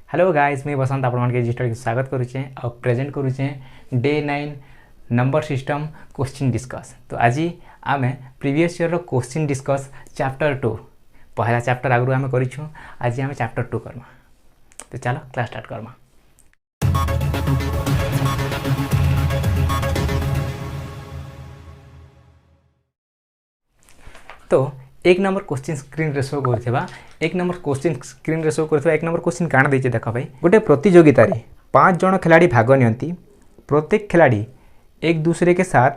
Hello guys, मैं बसंत आपण के रजिस्टर के स्वागत करुचे और प्रेजेंट करुचे day 9 number system question discuss. तो आज आम previous year question discuss chapter 2 पहला चैप्टर आगु आम करूँ। आज आम चैप्टर 2 करमा। तो चलो क्लास स्टार्ट करमा। तो एक नंबर क्वेश्चन स्क्रीन रे शो करथिबा एक नंबर क्वेश्चन स्क्रीन रे शो करथिबा एक नंबर क्वेश्चन काण देछि देखा भाई। गोटे प्रतियोगिता रे 5 जण खिलाड़ी भाग नियंती। प्रत्येक खिलाड़ी एक दूसरे के साथ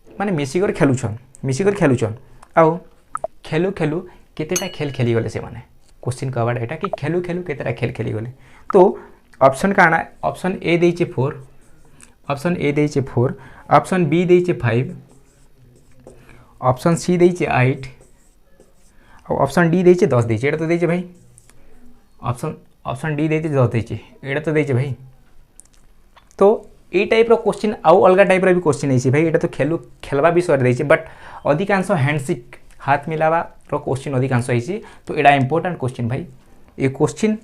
माने मिसिकर खेलुछन आउ खेलु खेलु केतेटा खेल खेली गले से माने क्वेश्चन कबाड एटा कि खेलु खेलु केतेटा खेल खेली गले। तो ऑप्शन काना ऑप्शन ए देछि 4, ऑप्शन ए देछि 4, ऑप्शन बी देछि 5, ऑप्शन सी देछि 8 और ऑप्शन डी देछि 10 देछि। एटा तो देछि भाई ऑप्शन डी देछि 10 देछि। एटा तो देछि भाई। तो ए टाइप रो क्वेश्चन आउ अलगा टाइप रो भी क्वेश्चन है भाई। एटा तो खेलवा विषय देछि बट अधिकांश हैंडशिक हाथ मिलावा रो क्वेश्चन अधिकांश है। तो एटा इंपोर्टेंट क्वेश्चन भाई। ये क्वेश्चन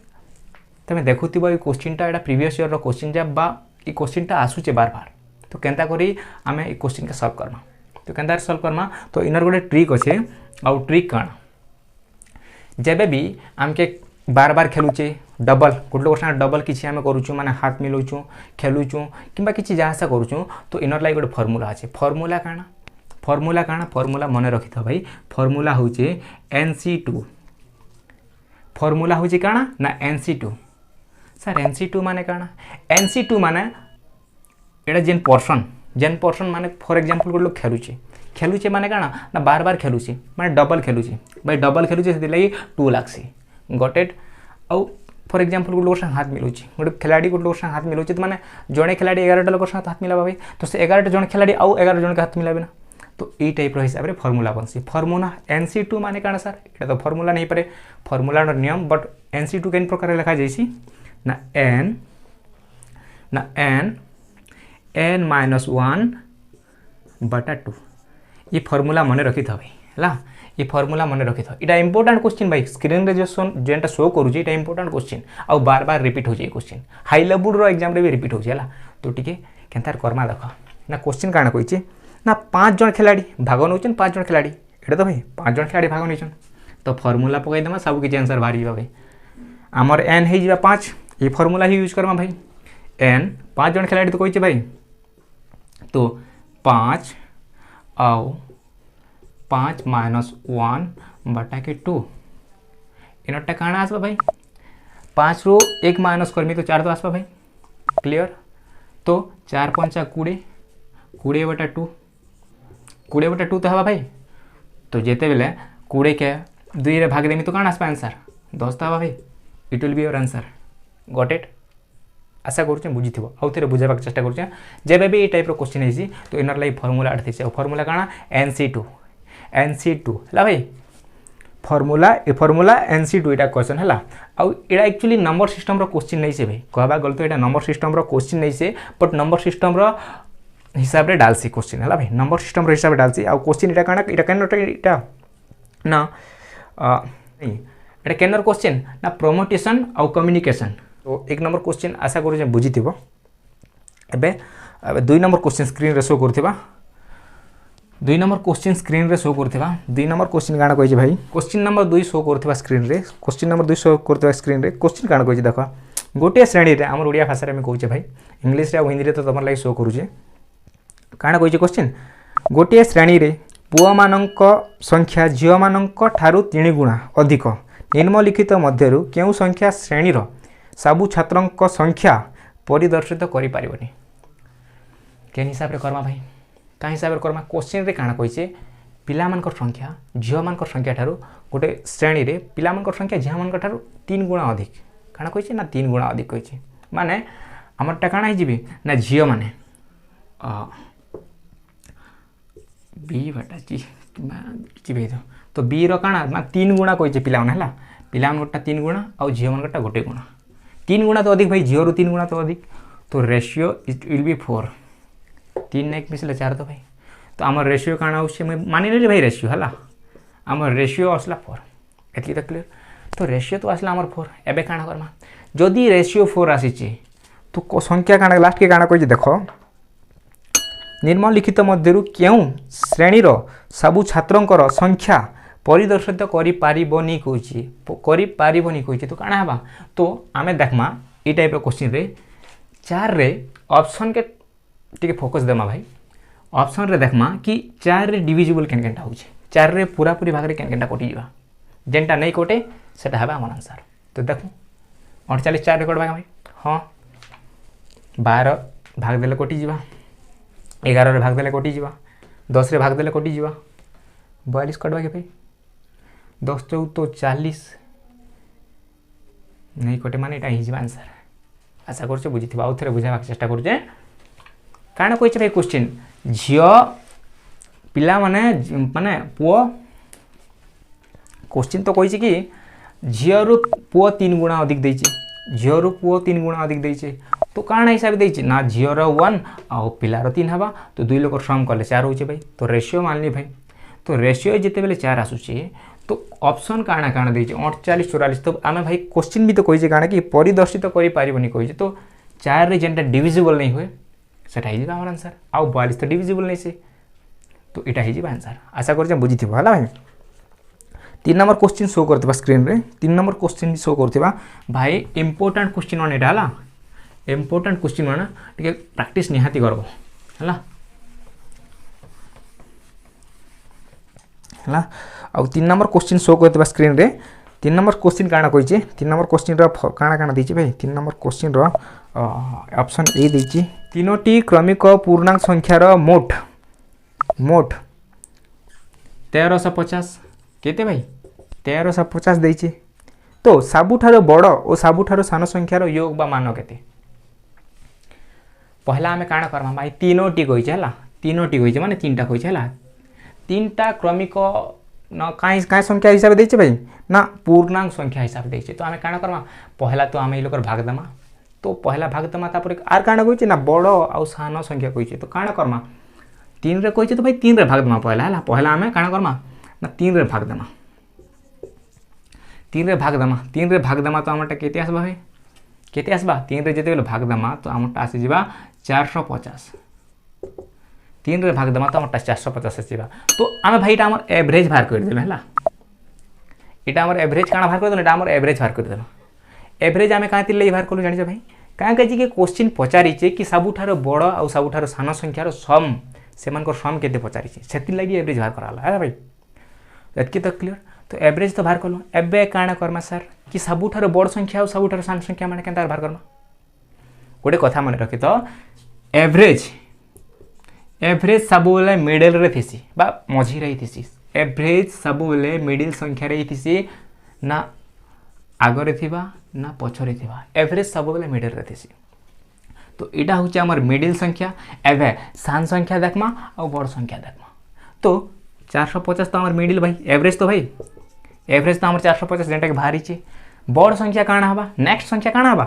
तमे देखुथिबो ये क्वेश्चनटा एटा प्रीवियस ईयर रो क्वेश्चन जा बा ये क्वेश्चनटा आसुचे बार बार। तो केनता करी आमे ए क्वेश्चन के सॉल्व करना। तो केनता सॉल्व करना तो इनर गोटे ट्रिक अच्छे आउ ट्रिक काण जेबे भी आमके बार बार खेलुचे डबल गोटे लोक डबल किसी आम करूँ माने हाथ मिलाऊँ खेलुचु कि किसी जहाँ करूँ। तो इनर लाइक गोटे फर्मूला अच्छे। फर्मूला काଣା फर्मूला मन रखी था भाई। फर्मूला हूँ NC2। फर्मूला हूँ काଣା ना NC2। सर NC2 माने काଣା NC2 माने एटा जेन पर्सन माने फॉर एग्जांपल गोटे लोग खेलुचे माने काଣା ना बार बार खेलुचे माने डबल खेलुचे भाई। डबल खेलुचे से लगी 2 लाख गटेड आउ फॉर एग्जांपल गोटे लोक हाथ मिलाऊँ गोटे खिलाड़ी गोटे लोक हाथ मिलाऊँ तो माने जड़े खिलाड़ी 11टा लोक हाथ मिलावा भाई। तो से 11 जन खिलाड़ी आउ 11 जन के हाथ मिलाबे ना। तो ये टाइप हिसाब से फर्मूला बनसी। फर्मूला NC2 माने काଣା सर ये तो फर्मूला नहीं पारे फर्मूला नियम बट NC2 केन प्रकार लिखा जाइसी ना n-1/2 ये फर्मूला मन रखी था भाई है। ये फर्मूला मन रखी था। इटा इंपोर्टेंट क्वेश्चन भाई। स्क्रीन रे जेनटा शो करूँ इटा इंपोर्टेंट क्वेश्चन आउ बार बार रिपीट हो जाए क्वेश्चन हाई लेवल रो एग्जाम रे भी रिपीट हो जाए। तो टिके केनतार कर्मा देख ना क्वेश्चन काଣା कहिछि ना 5 जन खिलाड़ी भाग नौचन 5 जन खिलाड़ी एटा तो भाई 5 जन खिलाड़ी भाग नौचन। तो फर्मूला पकई देमा सब किछि आंसर बाहरी जाबा भाई। हमर n हे जिबा 5 ये फर्मूला ही यूज करवा भाई। n 5 जन खिलाड़ी तो कहिछि भाई। तो 5 आउ 5 - 1/2 इनटा काଣା आसबा भाई। 5 रो 1 माइनस करमी तो 4 तो आसबा भाई। क्लियर। तो 4 × 5 = 20/2 20/2 तो हवा भाई। तो जेते बेले 20 के 2 रे भाग देमी तो काଣା आसबा आंसर 10 तो हवा भाई। It will be your answer. Got it. आशा करूँ बुझीथिबो आउ थे बुझाबाक चेष्टा करूँ। जेबे भी ये टाइप रो क्वेश्चन है तो इनर लाइक फर्मूला आठ थी। फर्मूला काଣା NC2 है भाई। फर्मूला NC2 इटा क्वेश्चन है। आउ एटा एक्चुअली नंबर सिस्टम रो क्वेश्चन नहीं से भाई। कहबा गल तो एटा नंबर सिस्टम रो क्वेश्चन नहीं से बट नंबर सिस्टम रो हिसाब रे डालसी क्वेश्चन है भाई। नंबर सिस्टम रो हिसाब रे डालसी आउ क्वेश्चन इटा काଣା इटा केन इटा ना एटा केनर क्वेश्चन ना प्रोमोटेशन आउ कम्युनिकेशन। तो एक नंबर क्वेश्चन आशा करूँ बुझीथिबो। एबे 2 नंबर क्वेश्चन स्क्रीन रे शो करथिबा। 2 नंबर क्वेश्चन स्क्रीन रे शो करथिबा। 2 नंबर क्वेश्चन काଣା कहिजे भाई। क्वेश्चन नंबर 2 शो करथिबा स्क्रीन रे। क्वेश्चन नंबर 2 शो करथिबा स्क्रीन रे। क्वेश्चन काଣା कहिजे देखो गोटे श्रेणी रे हमर ओडिया भाषा रे हम कहूचे भाई। इंग्लिश रे आ हिंदी रे तो तमर लाइ शो करूचे काଣା कहिजे क्वेश्चन। गोटे श्रेणी रे पुआ मानक संख्या झियो मानक ठारू 3 गुणा अधिक निम्नलिखित मध्यरु केउ संख्या श्रेणी रो सबु छात्रंक संख्या परिदर्शित करि पारिबनी। केन हिसाब रे करमा भाई का हिसाब रे करमा। क्वेश्चन रे काଣା कहिছে पिला मानकर संख्या झियो मानकर संख्या ठारू गोटे श्रेणी रे पिला मानकर संख्या झियो मानकर ठारू 3 गुणा अधिक काଣା कहिছে ना 3 गुणा अधिक कहिছে। माने हमरटा काଣା हिजिबे ना झियो माने b/g तो b रो काଣା ना 3 गुणा कहिছে पिला माने हला। पिला मानकटा 3 गुणा आउ झियो मानकटा गोटे गुणा। 3 गुणा तो अधिक भाई झियो रो 3 गुणा तो अधिक। तो रेशियो इट विल बी 4 3 ने 1 मिसले 4 तो भाई। तो आम रेशियो काଣା हो मानि नेली भाई रेशियो है आम रेशियो आसला 4 एति तो क्लियर। तो रेशियो तो आसला आमर 4 एबे काଣା करमा जदि रेशियो 4 आसीचे तो संख्या काण लास्ट के काण कहि देख निम्नलिखित मध्यरु क्यों श्रेणी सबु छात्रंकर संख्या परिदर्शित करि पारिबनी कहछि तो काण हबा तो आमे देखमा ई टाइप रो क्वेश्चन रे 4 रे ऑप्शन के टिके फोकस देमा भाई ऑप्शन रे देखमा कि 4 रे डिविजिबल केन केनटा होछि 4 रे पूरा पूरी भाग रे केन केनटा कटि जिवा जेनटा नहीं कटे सेटा हबा हमर आंसर तो देखो 48 4 रे कटबा भाई हां 12 भाग देले कटि जिवा 11 रे भाग देले कटि जिवा 10 रे भाग देले कटि जिवा 42 कटबा के भाई 10 14 40 नहीं कटे माने एटा हिजबा आंसर आशा करछे बुझिथिबा आउ थरे बुझाबा चेष्टा करछे काना कहिছে भाई क्वेश्चन झियो पिला माने पुओ क्वेश्चन तो कहिছে कि झियो रु पुओ 3 गुणा अधिक देइছে झियो रु पुओ 3 गुणा अधिक देइছে तो काना हिसाब देइছে ना झियो रो 1 आ पिला रो 3 हबा तो दुई लोकर सम करले 4 होचे भाई तो रेशियो मान ली भाई तो रेशियो जेते बेले 4 आसुची तो ऑप्शन काना काना देइছে 48 44 तो आमे भाई क्वेश्चन भी तो कहिছে काना कि परिदर्शित करि पारिबनी कहिছে तो 4 रे जेंटा डिविजिबल नहीं हुए सेटा हिजबा हमर आंसर आ 42 तो डिविजिबल नहीं से तो एटा हिजबा आंसर आशा करछे बुझिथिबो हला भाई 3 नंबर क्वेश्चन शो करथिबा स्क्रीन रे 3 नंबर क्वेश्चन शो करथिबा भाई इंपोर्टेंट क्वेश्चन वन एटा हला इंपोर्टेंट क्वेश्चन वन टिके प्रैक्टिस निहाती करबो हला हला आ 3 नंबर क्वेश्चन शो करथिबा स्क्रीन रे 3 नंबर क्वेश्चन काना कहिचे 3 नंबर क्वेश्चन रो काना काना दिछि भाई 3 नंबर क्वेश्चन रो ऑप्शन ए दिछि तीनोटी क्रमिक पूर्णांक संख्या रो मोट 1350 केते भाई 1350 देइछि तो सबुठारो बड़ और सबुठारो सान संख्या रो योग बा मान केते पहला हमें काना करबा भाई तीनोटी कहिছে हला तीनोटी कहिছে माने तीनटा कहिছে हला तीनटा क्रमिक न काई संख्या हिसाब देइছে भाई ना पूर्णांक संख्या हिसाब देइছে तो हमें काना करबा पहला तो हमें लोकर भाग दमा तो पहला भाग दमा तापर आर काना कहिছে ना बड़ आ सान संख्या कहिছে तो काना करबा 3 रे कहिছে तो भाई 3 रे भाग दमा पहला हमें काना करबा ना 3 रे भाग दमा 3 रे भाग दमा तो हमटा केते आसबा भाई केते आसबा 3 रे जेते बेले भाग दमा तो हमटा आसी जिबा 450 3 रे भाग दमा तो हमटा 450 आसी जिबा तो आमे भाई एटा हमर एवरेज भार कर देले हला एटा हमर एवरेज काना भार कर देले एटा हमर एवरेज भार कर देले एवरेज आमे कांति ले भार करलु जानि भाई कां कहि के क्वेश्चन पचारि छे कि सबुठारो बड़ आ सबुठारो सान संख्यार सम सेमानकर सम केते पचारि छे सेति लागि एवरेज भार कराला है भाई एतकी तो क्लियर तो एवरेज तो भार करलो एबे काना करमा सर कि सबुठारो बड़ संख्या और सबुठारो सान संख्या माने केनता भार करमा गोटे कथा माने रखि तो एवरेज सब बेले मिडल रे थिसी बा मझी रे थिसी एवरेज सब बेले मिडल संख्या रे थिसी ना आगरे थिबा ना पछरे थिबा एवरेज सब बेले मिडल रे थिसी तो एटा होचे हमर मिडल संख्या एबे सान संख्या देखमा और बड़ संख्या देखमा तो 450 तो हमर मिडल भाई एवरेज तो हमर 450 जेंटा के भारी छे बड़ संख्या काना हबा नेक्स्ट संख्या काना हबा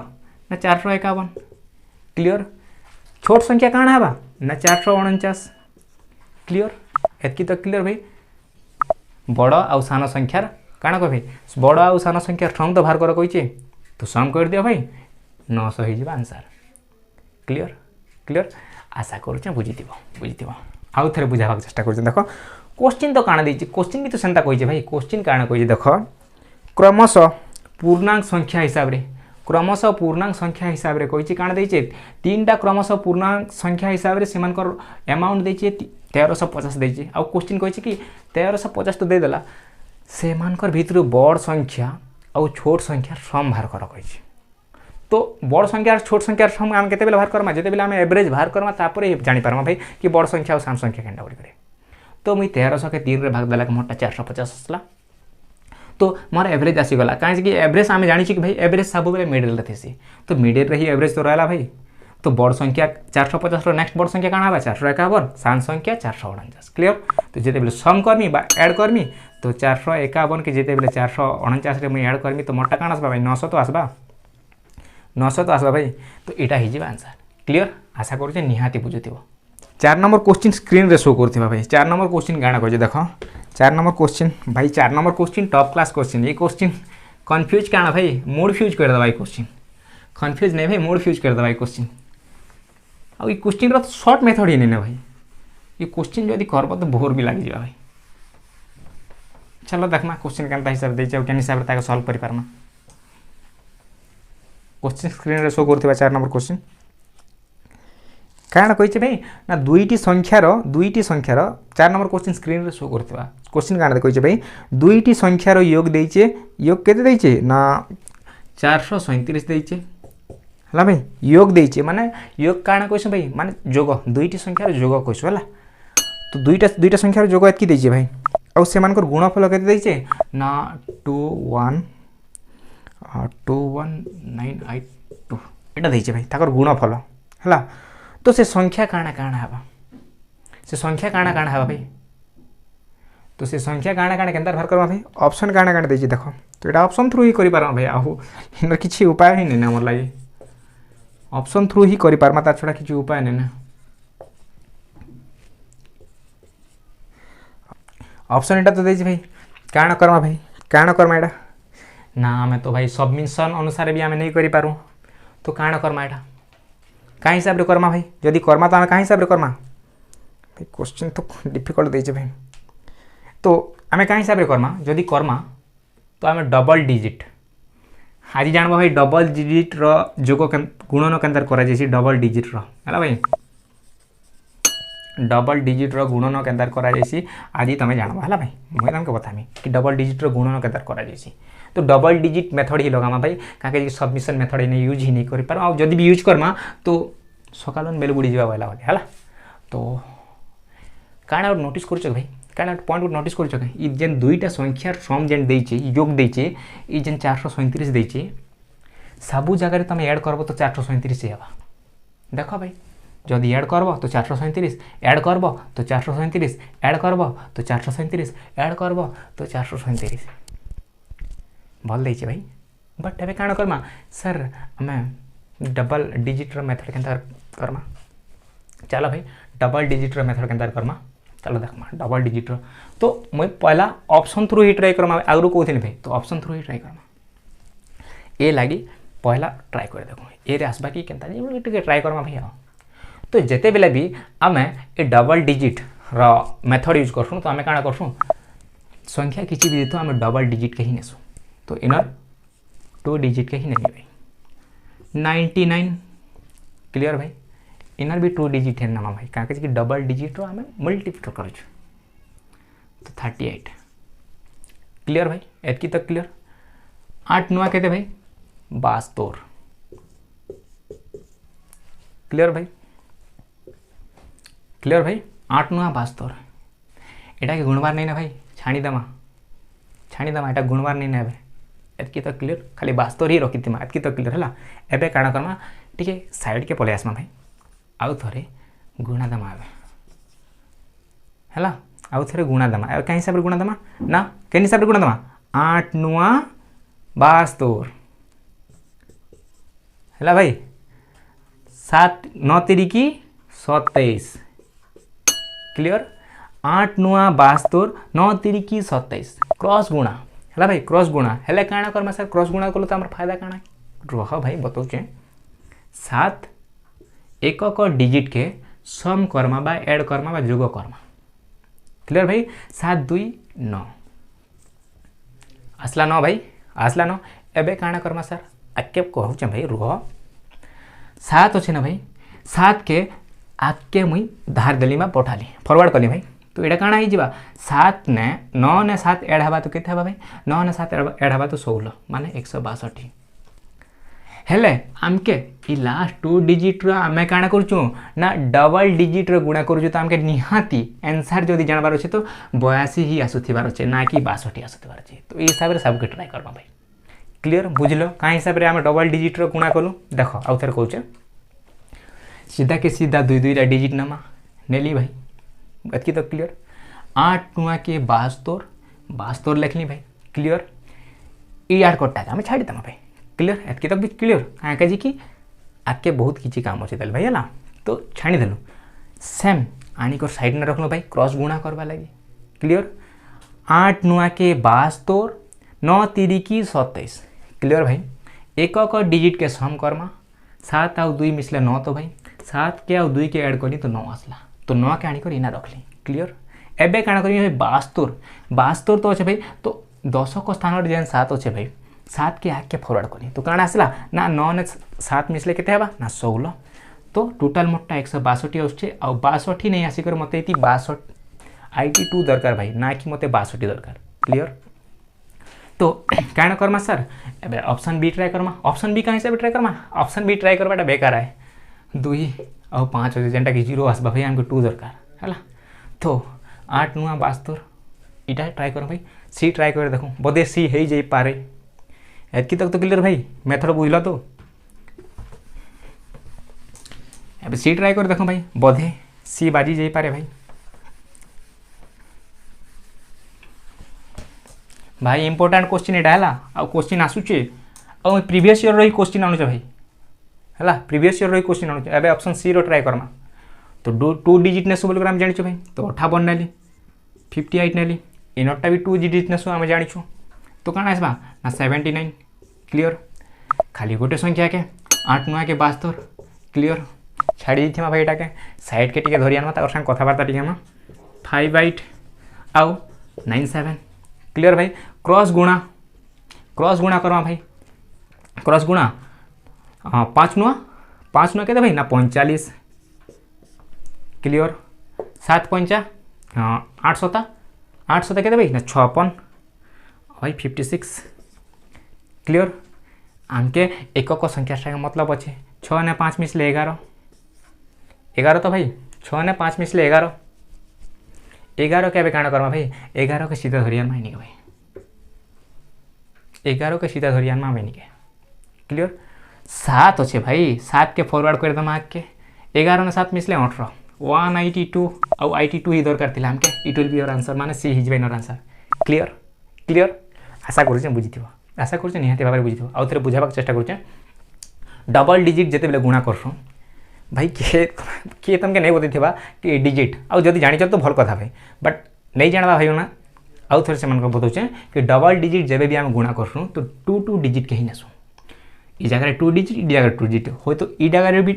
ना 451 क्लियर छोट संख्या काना हबा ना 449 क्लियर एतकी तो क्लियर भाई बड़ आ सान संख्यार काना कह भाई बड़ आ सान संख्यार सम तो भार कर कहिचे तो सम कर दियो भाई 900 हो जिबा आंसर क्लियर आशा करूचे बुझिथिबो आउ थरे बुझाबा चेष्टा करूचे देखो क्वेश्चन तो काना देछि क्वेश्चन भी तो सेंता कहिचे भाई क्वेश्चन काना कहिचे देखो क्रमशः पूर्णांक संख्या हिसाब रे कहिचे काना देछि तीनटा क्रमशः पूर्णांक संख्या हिसाब रे सेमानकर अमाउंट देछि 1350 देछि आ क्वेश्चन कहिचे कि 1350 तो दे देला सेमानकर भीतर बड़ संख्या और छोट संख्या सम भार कर कहिचे तो बड़ संख्या और छोट संख्या सम हम केते बेला भार करमा जेते बेला हम एवरेज भार करमा तापर जानि पारमा भाई कि बड़ संख्या और सान संख्या केनटा बड़ी करे तो मुई 1300 के 3 रे भाग देला के मोटा 450 आसला तो मोर एवरेज आसी गला काहे कि एवरेज आमे जानि छी कि भाई एवरेज सब बेले मिडल रे थेसी तो मिडल रे ही एवरेज तो रहला भाई तो बड़ संख्या 450 रो नेक्स्ट बड़ संख्या काना बा 451 सान संख्या 449 क्लियर तो जेते बेले सम करमी बा ऐड करमी तो 451 के जेते बेले 449 रे मुई ऐड करमी तो मोटा काना आसबा भाई 900 तो आसबा भाई तो एटा ही जिबा आंसर क्लियर आशा करू जे निहाती बुझुथिबो 4 नंबर क्वेश्चन स्क्रीन रे शो करथिबा भाई 4 नंबर क्वेश्चन गाना कहि देखो 4 नंबर क्वेश्चन भाई 4 number question top class question ये क्वेश्चन कंफ्यूज काना भाई मूड फ्यूज कर दे भाई क्वेश्चन कन्फ्यूज नहीं भाई मोड फ्यूज करदे भाई क्वेश्चन आ क्वेश्चन रो शॉर्ट मेथड ही नहीं ना भाई ये क्वेश्चन जदि करब तो बोर भी लग जा भाई चलो देखमा क्वेश्चन केनता हिसाब दे केन हिसाब से सॉल्व कर पारमा क्वेश्चन स्क्रीन रे शो करथिबा 4 नंबर क्वेश्चन काण कहिছে भाई ना दुईटी संख्यार 4 नंबर क्वेश्चन स्क्रीन रे शो करथिबा क्वेश्चन काण कहिছে भाई दुईटी संख्यार योग देइছে योग केते देइছে ना 437 देइছে हला भाई योग देइছে माने योग काण कहिছে भाई माने जोग दुईटी संख्यार जोग कहिছো हला तो दुईटा संख्यार जोग एतकी देइছে भाई और से मानकर गुणफल केते देइছে ना 21982 एटा देइছে भाई ताकर गुणफल हला तो से संख्या काना काना हवा से संख्या काना काना हवा भाई तो से संख्या काना काना केनता बाहर करबा भाई ऑप्शन काना काना देछि देखो तो एटा ऑप्शन थ्रू ही करि पारबा भाई आहु इनर किछि उपाय ही नै हमर लागि ऑप्शन थ्रू ही करि पारमा ता छोडा किछि उपाय नै ना ऑप्शन एटा तो देछि भाई काना करमा एटा ना हमें तो भाई सबमिशन अनुसार भी हमें नहीं करि पारू तो काना करमा एटा का हिसाब रे करमा भाई जदि करमा तो हमें का हिसाब रे करमा भाई क्वेश्चन तो डिफिकल्ट देजे भाई तो हमें का हिसाब रे करमा जदि करमा तो हमें डबल डिजिट आज जानबो भाई डबल डिजिट रो जोग गुणन केनतार करा जेसी डबल डिजिट रो हला भाई डबल डिजिट रो गुणन केनतार करा जेसी आज तमे जानबो हला भाई मैं तुमको बतामी कि डबल डिजिट रो गुणन केनतार करा जेसी तो डबल डिजिट मेथड ही लगामा भाई काके सबमिशन मेथड ने यूज ही नहीं करि पार आ जदि भी यूज करमा तो सकालन बेल बुडी जीवा वाला वाले हला तो काना नोटिस करछ भाई काना पॉइंट नोटिस करछ ई जेन दुईटा संख्यार सम जेन देइछे योग देइछे ई जेन 437 देइछे सबु जगह रे तमे ऐड करबो तो 437 हेबा देखो भाई जदि ऐड करबो तो 437 ऐड करबो तो 437 ऐड करबो तो 437 ऐड करबो तो 437 भल देइछे भाई बट एबे काना करमा सर हमें डबल डिजिट रो मेथड केनता करमा चलो भाई डबल डिजिट रो मेथड केनता करमा चलो देखमा डबल डिजिट रो तो मैं पहला ऑप्शन थ्रू ही ट्राई करमा आगु कोथिन भाई तो ऑप्शन थ्रू ही ट्राई करमा ए लागी पहला ट्राई कर देखो ए रे आसबा की केनता जे टिके ट्राई करमा भाई तो जेते बेले भी हमें ए डबल डिजिट रो मेथड यूज करसु तो हमें काना करसु संख्या किछि भी तो हमें डबल डिजिट के ही नेसु तो इनर 2 डिजिट के ही नहीं भाई 99 क्लियर भाई इनर भी 2 डिजिट है ना भाई काके कि डबल डिजिट रो हमें मल्टीप्लाई कर तो 38 क्लियर भाई एतकी तक क्लियर 8 9 कहते भाई 72 क्लियर भाई 8 9 72 एटा के गुणबार नहीं ना भाई छाणी दमा एटा गुणबार नहीं ना एतकी तो क्लियर खाली 72 ही रखी एतकी तो क्लियर है एबे काण करमा टिके साइड के पले आसमा भाई आउ थरे गुणा दमा है आउ थरे गुणा दमा क्या हिसाब रे गुणा दमा ना केन हिसाब रे गुणा दमा 8 9 72 है भाई 7 9 तिरिकी 27 क्लियर 8 9 72 9 तिरिकी 27 क्रॉस गुणा है भाई क्रॉस गुणा हेले काना करमा सर क्रॉस गुणा कलो तो हमर फायदा काना रह भाई बताउचे 7 एकक डिजिट के सम करमा बा ऐड करमा बा जोग करमा क्लियर भाई 7 2 9 आसला 9 भाई आसला 9 एबे काना करमा सर आके कहउचे भाई रुह 7 अछि ना भाई 7 के आके मुई धार देली मा पठाली फॉरवर्ड कली भाई तो एटा काना ही जिबा 7 ने 9 ने 7 ऐड हबा तो केते हबा भाई 9 ने 7 ऐड हबा तो 16 माने 162 हेले आमके ई लास्ट 2 डिजिट रो आमे काना करचू ना डबल डिजिट रो गुणा करचू तो आमके निहाती आंसर जदी जानबार अछि तो 82 ही आसुथिबार अछि ना कि 62 आसुथिबार अछि तो ई हिसाब रे सब के ट्राई करबा भाई क्लियर बुझलो का हिसाब रे आमे डबल डिजिट रो गुणा कलु देखो आउ थरे कहूचे सीधा के सीधा 2 2 डिजिट नमा नेली भाई एतकी तो क्लियर 8 9 के 72 लिखली भाई क्लियर ई यार कोटा हमें छाड़ी दमा भाई क्लियर एतकी तक भी क्लियर आके जी कि आके बहुत किछि काम अछि तल भाई हला तो छाणी देलु सेम आनी को साइड में रखलो भाई क्रॉस गुणा करबा लागि क्लियर 8 9 के 72 9 3 की 27 क्लियर भाई एकक डिजिट के सम करमा 7 आउ 2 मिसले 9 तो भाई 7 के आउ 2 के ऐड कली तो 9 आसला तो 9 के आनी कर इना रखली क्लियर। एबे काना करी भाई 72 तो अच्छे भाई तो 10 को स्थान जेन 7 अच्छे भाई 7 के आगे फरवर्ड कली तो काना आसला ना 9 ने 7 मिसले केते हेबा ना 16 तो टोटाल मोटा 162 आछे आ 62 नहीं आसिकर मते इति 62 IT2 दरकार भाई ना कि मते 62 दरकार क्लियर। तो काण करमा सर एबे ऑप्शन बी ट्राई करमा ऑप्शन बी का हिसाब ट्राई करमा ऑप्शन बी ट्राई करबाटा बेकार है 2 और 5 हो जेंटा कि 0 आसबा भाई हमको 2 दरकार हैला तो 8 नुआ 72 इटा ट्राई कर भाई सी ट्राई कर देखो बोधे सी हे जाई पारे एतकी तक तो क्लियर भाई मेथड बुझला तो अब सी ट्राई कर देखो भाई बोधे सी बाजी जाई पारे भाई भाई इंपोर्टेंट क्वेश्चन एटा है आ क्वेश्चन आसुचे आ प्रीवियस ईयर रही क्वेश्चन आनुचे भाई है प्रीवियस ईयर रही क्वेश्चन आनुचे एबे ऑप्शन सी रो ट्राई करमा तो 2 डिजिट नेसु बोल हम जानिछु भाई तो 58 नेली 58 नेली इनोटा भी 2 डिजिट नेसु हम जानिछु तो काना आसबा ना 79 क्लियर खाली गोटे संख्या के 8 9 के 72 क्लियर छाड़ी दिथिमा भाई एटा के साइड के टिके धरि आनमा तार संग कथा बार्ता टिके हम 5 8 आउ 9 7 क्लियर भाई क्रॉस गुणा करमा भाई क्रॉस गुणा 5 नुआ के भाई ना 45 क्लियर 7 पंचा 800 के भाई ना 56 भाई 56 क्लियर आमके एकक संख्या मतलब अच्छे 6 ने 5 मिसले 11 तो भाई 6 ने 5 मिसले 11 के काण करमा भाई 11 के सीधा धरियान में नहीं भाई 11 के सीधा धरियान में नहीं के क्लियर 7 अच्छे भाई 7 के फॉरवर्ड कर दम आके 11 ने 7 मिसले 18 182 और 82 ही दरकार थिला हमके it will be your answer माने see his by your answer clear आशा करूचे बुझिथिबो आशा करूचे निहाती भाबरे बुझिथिबो आउ थरे बुझाबाक चेष्टा करूचे डबल डिजिट जेते बेले गुणा करसु भाई किए तुमके नहीं बताइथिबा कि डिजिट आउ जदि जानिच तो भल कथा भाई बट नहीं जानबा भाई ना आउ थरे से मन को बताउचे कि डबल डिजिट जेबे भी हम गुणा करसु तो 2 डिजिट के ही नेसु ई जगह 2 डिजिट ई जगह 2 डिजिट होय तो ई जगह भी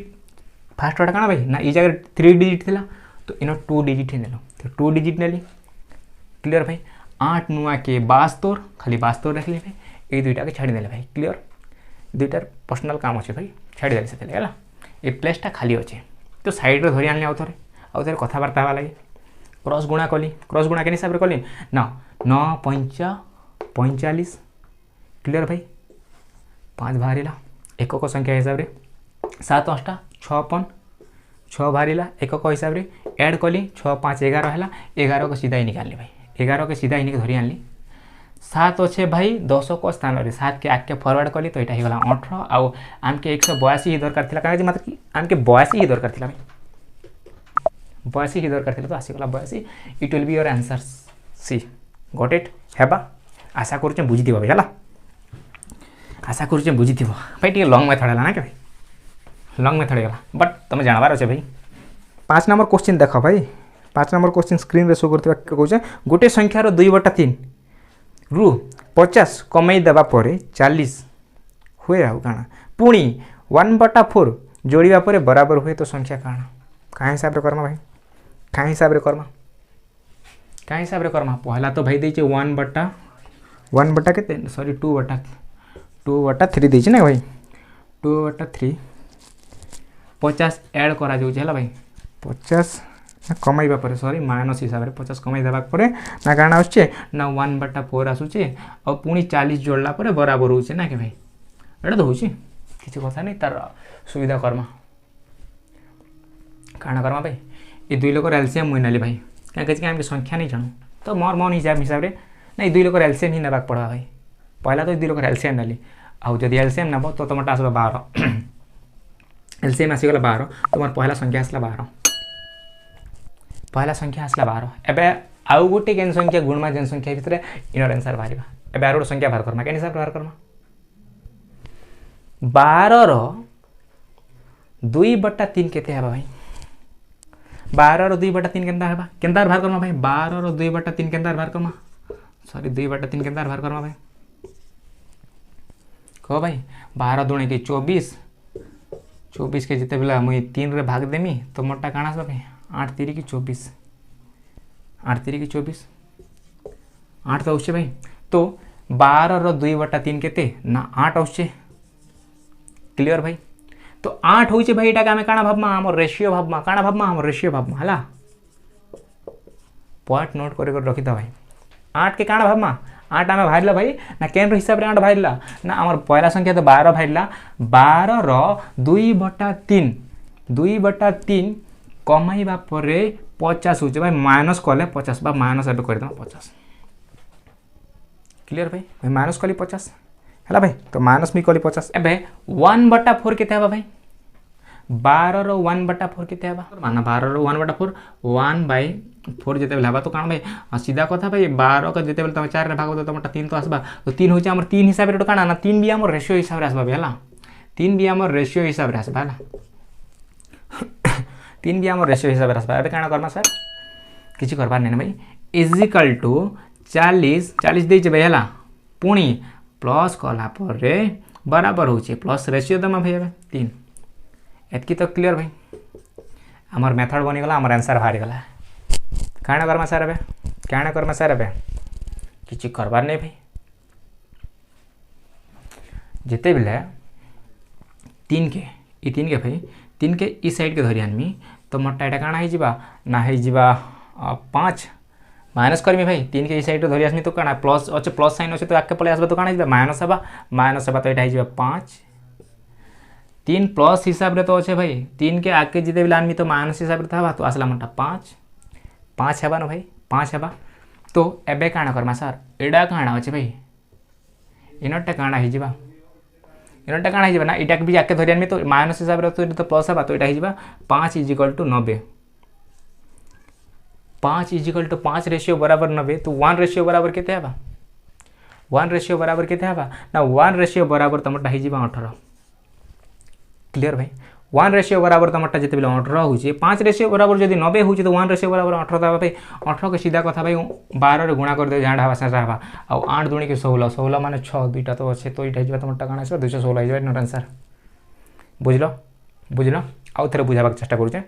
फास्ट वाला काना भाई ना ई जगह 3 डिजिट थिला तो इनो 2 डिजिट ही नेलो तो 2 डिजिट नेली क्लियर भाई 8 नुआ के 72 खाली 72 रखले भाई ए दुईटा के छाड़ी देले भाई क्लियर दुईटार पर्सनल काम अच्छे भाई छाड़ी देले से है ये प्लेसटा खाली अच्छे तो साइड धरी आने आउ थे कथबार्ता हवा लगे क्रॉस गुणा कली क्रॉस गुणा के हिसाब से कली ना 9 5 45 क्लियर भाई 5 बाहर एकक संख्या हिसाब से 7 8 56 6 बाहर एकक हिसाब से ऐड कली 6 5 11 है 11 को सीधा ही निकाली भाई 11 के सीधा ही धरी आनली 7 अच्छे भाई 200 को स्थान रे 7 के आगे फॉरवर्ड कली तो यहाँ होगा 18 आउ आमके 182 ही दरकार थिला काहे मतलब कि आमके 82 ही दरकार थिला भाई 82 ही दरकार थिला तो आसीगला 82 it will be your answer C got it हेबा आशा करूचे बुझिथिबो भाई हला आशा करूचे बुझिथिबो भाई टिके लॉन्ग मेथड हला ना के भाई लॉन्ग मेथड हला बट तुम जानबार अच्छे भाई 5 नंबर क्वेश्चन देख भाई 5 नंबर क्वेश्चन स्क्रीन रे शो करथिबा कहूचे गोटे संख्यार 2/3 रु 50 कमई देवा परे 40 हुए आउ काना पुणी 1/4 जोड़िया परे बराबर हुए तो संख्या काना का हिसाब रे करमा भाई का हिसाब रे करमा पहला तो भाई देचे 1/1 के सॉरी 2/3 देचे ना भाई 2/3 50 ऐड करा जाउछ हला भाई 50 कमाइबा परे सॉरी माइनस हिसाब से 50 कमाई देवा परे ना काना आछे ना 1/4 आसुचे और पुणी 40 जोड़ला परे बराबर होचे ना के भाई एटा तो होची किछि कथा नहीं तार सुविधा करमा काना करमा भाई ये दुई लोकर एलसीएम मुई नाली भाई क्या कहि हम संख्या नहीं जानू तो मोर मन हिसाब रे नहीं दुई लोकर एलसीएम ही नेबाक पड़वा भाई पहला तो दुई लोकर एलसीएम नाली आउ जदि एलसीएम नबो तो तुमटा आसबा 12 एलसीएम आसीगला 12 तुमर पहला संख्या आसला 12 पहला संख्या आसला 12 एबे आउ गोटे केन संख्या गुणमा जेन संख्या भितर इनर आंसर बाहरिबा एबे आरो संख्या बाहर करमा केन हिसाब बाहर करमा 12 रो 2/3 केते हेबा भाई 12 रो 2/3 केनता हेबा केनता बाहर करमा भाई 12 रो 2/3 केनता बाहर करमा सॉरी 2/3 केनता बाहर करमा भाई कह भाई 12 दूनी के 24 24 के जिते बेला मुई 3 रे भाग देमी तो मोटा काଣା आसबा भाई 8 3 की 24 8 3 की 24 8 तो आउछे भाई तो 12 रो 2/3 केते ना 8 आउछे क्लियर भाई तो 8 होइछे भाई एटा आमे काଣା भाबमा हमर रेशियो भाबमा काଣା भाबमा हमर रेशियो भाबमा हला पॉइंट नोट करे रखी था भाई 8 के काଣା भाबमा 8 आमे भाइला भाई ना केन हिसाब रे 8 भाइला ना हमर पहला संख्या तो 12 भाइला 12 रो 2/3 2/3 कमाइबा परे 50 होचे भाई माइनस कले 50 बा माइनस एबे कर दम 50 क्लियर भाई माइनस कली 50 है भाई तो माइनस मी कली 50 एबे 1/4 केते हबा भाई 12 रो 1/4 केते हबा माना 12 रो 1/4 1/4 जेते बेला हबा तो काण भाई सीधा कथा भाई 12 का जेते बेला तुम 4 रे भाग दो तो 3 तो आसबा तो 3 होचे हमर 3 हिसाब रे तो काण ना 3 भी हमर रेशियो हिसाब रे आसबा हला 3 भी हमर रेशियो हिसाब रे आसबा हला 3 भी हमर रेशियो हिसाब रे आसबा एबे काण करना सर किछि करबार नै भाई इज इक्वल टू 40 40 देइछे भाई हला पुणी प्लस कला पर बराबर होचे प्लस रेशियो दमा भाई 3 एतकी तो क्लियर भाई आमर मेथड बनी गला आमर आंसर बाहर गला काना करमा सर एबे काना करमा सर एबे किछि करबार नै भाई जेते बेले 3 के भाई 3 के ई साइड के धरि आनमी तो मोटा एटा काना हे जिबा ना हे जिबा 5 माइनस करमी भाई 3 के ई साइड धरि आसमी तो काना प्लस अच्छे प्लस साइन अच्छे तो आके पले आसबा तो काना जिबा माइनस हबा तो एटा हे जिबा 5 3 प्लस हिसाब रे तो अच्छे भाई 3 के आगे जिते बेला आनमी तो माइनस हिसाब रे था तो आसला मोटा 5 हेबा न भाई 5 हेबा तो एबे काना करमा सर एडा काना अच्छे भाई इनटा काना हे जिबा इनटा काना हे जिबा ना एटा भी आके धरि आनमी तो माइनस हिसाब रे तो प्लस हेबा तो एटा हे जिबा 5 = 90 5 = 5 रेशियो बराबर 90 तो 1 रेशियो बराबर केते हेबा 1 रेशियो बराबर केते हेबा ना 1 रेशियो बराबर तमटा हे जिबा 18 क्लियर भाई 1 रेशियो बराबर तमटा जेते बेला 18 होचे 5 रेशियो बराबर जदी 90 होचे तो 1 रेशियो बराबर 18 दाबा भाई 18 के सीधा कथा भाई 12 रे गुणा कर दे जाडा हवा सासा हवा आ 8 दूनी के 16 16 माने 6 दुईटा तो अच्छे तो इटा जिबा तमटा काना से 216 हे जाय नॉट आंसर बुझलो आउ थरे बुझाबा चेष्टा करू छे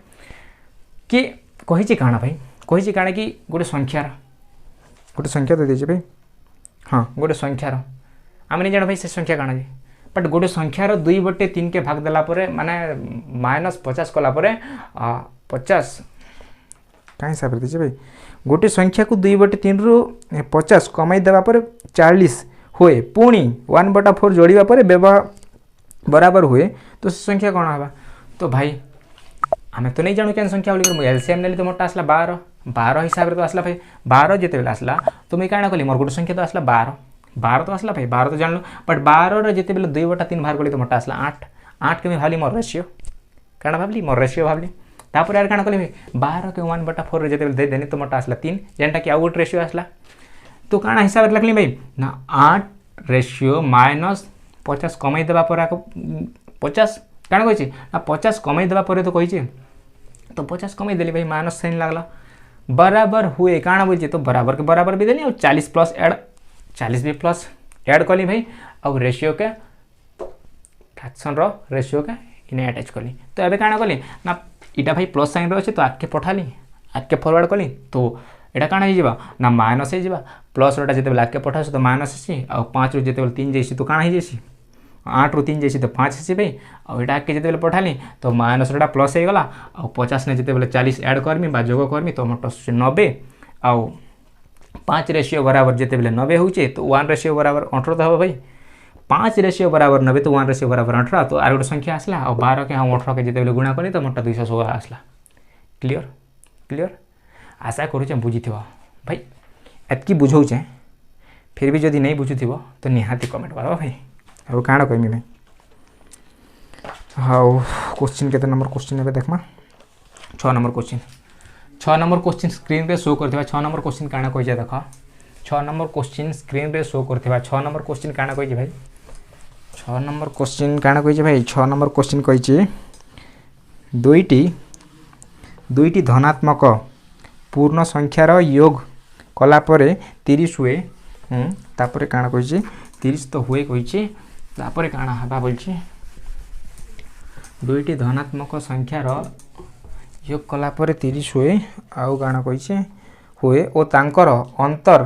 कि कहि छी काना भाई कहि छी काना कि गोटे संख्या दे देजे भाई हां गोटे संख्यार आमे नै जानो भाई से संख्या काना जे बट गोटे संख्यार 2/3 के भाग देला परे माने -50 कला परे 50 काई हिसाब रे दिजे भाई गोटे संख्या को 2/3 रु 50 कमाई देबा परे 40 होए पुणी 1/4 जोड़ीबा परे बराबर हुए तो संख्या कोन हबा तो भाई आमे तो नहीं जानू केन संख्या बोली एलसीएम नेली तो मोटा आसला 12 हिसाब रे तो आसला भाई 12 जेते बेला आसला तो मैं काना कली मोर गोटे संख्या तो आसला 12 तो आसला भाई 12 तो जानलो बट 12 रे जेते बेला 2/3 बाहर कली तो मोटा आसला 8 के मैं भाली मोर रेशियो काना भाबली मोर रेशियो भाबली तापर यार काना कली भाई 12 के 1/4 रे जेते बेला दे देनी तो मोटा आसला 3 जेंटा कि आउट रेशियो आसला तो काना हिसाब रे लखली भाई ना 8 रेशियो माइनस 50 कमाई देबा पर 50 काना कहछि ना 50 कमाई देबा पर तो कहछि तो 50 कमाई देली भाई माइनस साइन लागला बराबर हुए काना बोलछि तो बराबर के बराबर भी देनी और 40 प्लस ऐड 40 भी प्लस ऐड कली भाई और रेशियो के फ्रैक्शन रो रेशियो के इने अटैच कली तो एबे काना कली ना इटा भाई प्लस साइन रो अछि तो आके पठाली आके फॉरवर्ड कली तो एटा काना हे जिबा ना माइनस हे जिबा प्लस रोटा जेते बेला आके पठास तो माइनस अछि और 5 रो जेते बेला 3 जैसी तो काना हे जैसी 8 रो 3 जैसी तो 5 अछि भाई और एटा आके जेते बेला पठाली तो माइनस रोटा प्लस हे गला और 50 ने जेते बेला 40 ऐड करमी बा जोग करमी तो मोट 90 और 5 रेशियो बराबर जेते बेले 90 होचे तो 1 रेशियो बराबर 18 तो भाई 5 रेशियो बराबर 90 तो 1 रेशियो बराबर 18 तो आर गोटे संख्या आसला और 12 के हम 18 के जेते बेले गुणा करी तो मोटा 216 आसला क्लियर आशा करूचे बुझीथिबो भाई एतकी बुझौचे फिर भी जदी नहीं बुझुथिबो तो निहाती कमेंट करो भाई और काण कहमी भाई हाउ क्वेश्चन केते नंबर क्वेश्चन एबे देखमा 6 नंबर क्वेश्चन स्क्रीन पे शो करथिबा 6 नंबर क्वेश्चन काणा कहि जे देखा 6 नंबर क्वेश्चन स्क्रीन पे शो करथिबा 6 नंबर क्वेश्चन काणा कहि जे भाई 6 नंबर क्वेश्चन काणा कहि जे भाई 6 नंबर क्वेश्चन कहि जे दुईटी धनात्मक पूर्ण संख्यार योग कला परे 30 हुए तापरे काणा कहि जे 30 तो हुए कहि जे तापर काଣା हवा बोलछि दुईटी धनात्मक संख्यार योग कला परे 30 हुए आउ काଣା कहिছে हुए ओ तांकर अंतर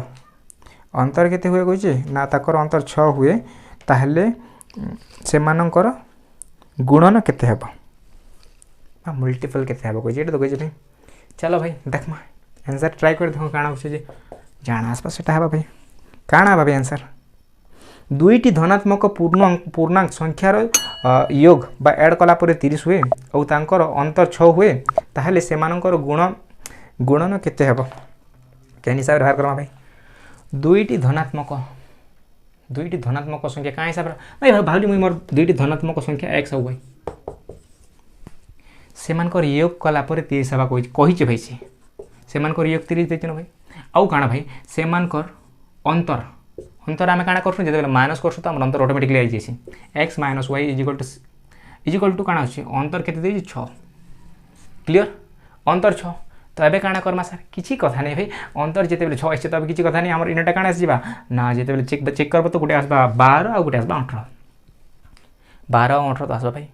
अंतर केते हुए कहिছে ना ताकर अंतर 6 हुए ताहले सेमानंकर गुणन केते हेबो मल्टीपल केते हेबो कहिছে एटा तो कहिছে भाई चलो भाई देखमा आंसर ट्राई कर देखो काଣା होছে जे जाना आसपास सेटा हेबा भाई काଣା हेबा भाई आंसर दुईटी धनात्मक पूर्णांक संख्यार योग बा ऐड कला परे 30 हुए और तांकर अंतर 6 हुए ताहले सेमानंकर गुणन केते हेबो केन हिसाब रे बाहर करमा भाई दुईटी धनात्मक संख्या का हिसाब रे भाई भाबली मुई मोर दुईटी धनात्मक संख्या x और y सेमानकर योग कला परे 30 हेबा कहिचे भाई सेमानकर योग 30 देचन भाई आउ काଣା भाई सेमानकर अंतर अंतर आम काଣା करछु जेते माइनस करछु तो हम अंतर ऑटोमेटिकली आई जेसी x - y इक्वल टू काଣା अछि अंतर केते देछि 6 क्लियर अंतर 6 तो एबे काଣା करमा सर किछि कथा नै भाई अंतर जेते बेले 6 अछि तब किछि कथा नै हमर इनटा काଣା आसीबा ना जेते बेले चेक करबो तो गुटे आसबा 12 आ गुटे आसबा 18 12 और 18 तो आसबा भाई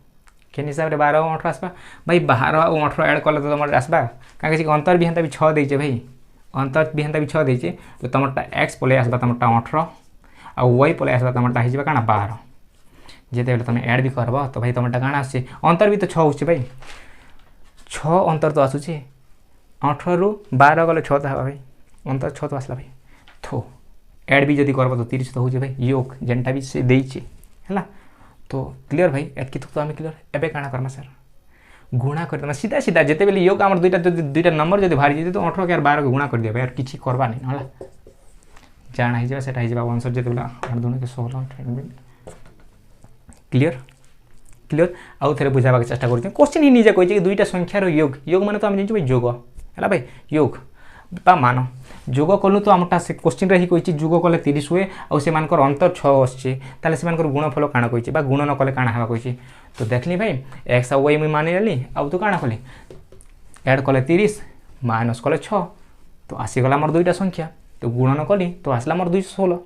केन हिसाब रे 12 और 18 आसबा भाई 12 और 18 ऐड करले तो हमर आसबा का कि अंतर बिहंता भी 6 दैछे भाई अंतर बिहंता भी 6 दैछे तो तमरटा x पले आसबा तमरटा 18 आ y पले आसबा तमरटा हिजबा काना 12 जेते बेले तमे ऐड भी करबो तो भाई तमरटा काना आछे अंतर भी तो 6 होछे भाई 6 अंतर तो आसुछे 18 रु 12 गले 6 था भाई अंतर 6 तो आसला भाई तो ऐड भी जदी करबो तो 30 तो होछे भाई योग जेंटा भी से देइछे हला तो क्लियर भाई एतकी तो आमे क्लियर एबे काना करमा सर गुणा कर देना सीधा सीधा जेते बेले योग हमर दुईटा नंबर जदी भारी जेते तो 18 के और 12 के गुणा कर दिया यार किछि करबा नै हला जाना हिजबा सेटा हिजबा आंसर जेते बेले 8 दुने के 16 क्लियर क्लियर आउ थरे बुझाबा के चेष्टा करते क्वेश्चन ही निजे कहि जे दुईटा संख्यार योग योग माने तो हम जानि भाई योग हला भाई योग बा मानो जोग कलु तो आमटा से क्वेश्चन रे ही कहि जोग कले 30 हुए और से मानकर अंतर 6 आछे ताले से मानकर गुणफल काना कहि बा गुण न कले काना हवा कहि तो देखली भाई x और y मैं माने लेली अब तो काना कले ऐड कले 30 माइनस कले 6 तो आसी गला मोर दुईटा संख्या तो गुण न कली तो आसला मोर 216